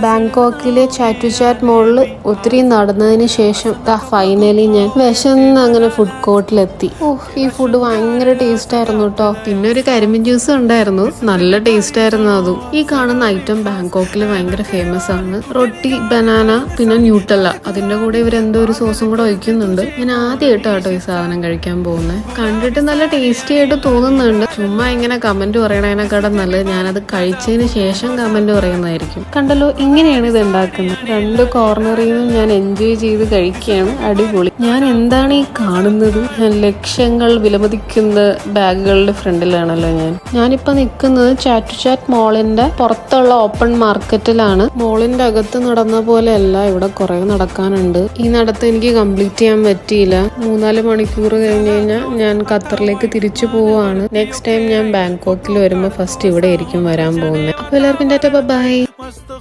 ബാങ്കോക്കിലെ ചാറ്റുചാറ്റ് മോളിൽ ഒത്തിരി നടന്നതിന് ശേഷം ഫൈനലി ഞാൻ വിശന്ന് അങ്ങനെ ഫുഡ് കോർട്ടിലെത്തി. ഈ ഫുഡ് ഭയങ്കര ടേസ്റ്റ് ആയിരുന്നു കേട്ടോ. പിന്നെ ഒരു കരിമ്പിൻ ജ്യൂസ് ഉണ്ടായിരുന്നു, നല്ല ടേസ്റ്റ് ആയിരുന്നു അതും. ഈ കാണുന്ന ഐറ്റം ബാങ്കോക്കിൽ ഭയങ്കര ഫേമസ് ആണ്. റൊട്ടി, ബനാന, പിന്നെ ന്യൂട്ടല്ല. അതിന്റെ കൂടെ ഇവരെന്തോ ഒരു സോസും കൂടെ ഒഴിക്കുന്നുണ്ട്. ഞാൻ ആദ്യമായിട്ടാട്ടോ ഈ സാധനം കഴിക്കാൻ പോകുന്നത്. കണ്ടിട്ട് നല്ല ടേസ്റ്റി ആയിട്ട് തോന്നുന്നുണ്ട്. ചുമ്മാ ഇങ്ങനെ കമന്റ് പറയണതിനെക്കാളും നല്ലത് ഞാനത് കഴിച്ചതിന് ശേഷം കമന്റ് പറയുന്നതായിരിക്കും. കണ്ടല്ലോ, ഇങ്ങനെയാണ് ഇത് ഉണ്ടാക്കുന്നത്. രണ്ട് കോർണറിൽ നിന്നും ഞാൻ എൻജോയ് ചെയ്ത് കഴിക്കുകയാണ്. അടിപൊളി. ഞാൻ എന്താണ് ഈ കാണുന്നത്? ലക്ഷങ്ങൾ വിലമതിക്കുന്ന ബാഗുകളുടെ ഫ്രണ്ടിലാണല്ലോ ഞാനിപ്പോ നിൽക്കുന്നത് ചാറ്റുചാറ്റ് മോളിന്റെ പുറത്തുള്ള ഓപ്പൺ മാർക്കറ്റിലാണ്. മോളിന്റെ അകത്ത് നടന്ന പോലെ അല്ല, ഇവിടെ കുറെ നടക്കാനുണ്ട്. ഈ നടത്തം എനിക്ക് കംപ്ലീറ്റ് ചെയ്യാൻ പറ്റിയില്ല. 3-4 മണിക്കൂർ കഴിഞ്ഞ് കഴിഞ്ഞാൽ ഞാൻ ഖത്തറിലേക്ക് തിരിച്ചു പോവാണ്. നെക്സ്റ്റ് ടൈം ഞാൻ ബാങ്കോക്കിൽ വരുമ്പോൾ ഫസ്റ്റ് ഇവിടെ ആയിരിക്കും വരാൻ പോകുന്നത്. അപ്പോൾ എല്ലാവർക്കും ടാറ്റാ, ബൈ.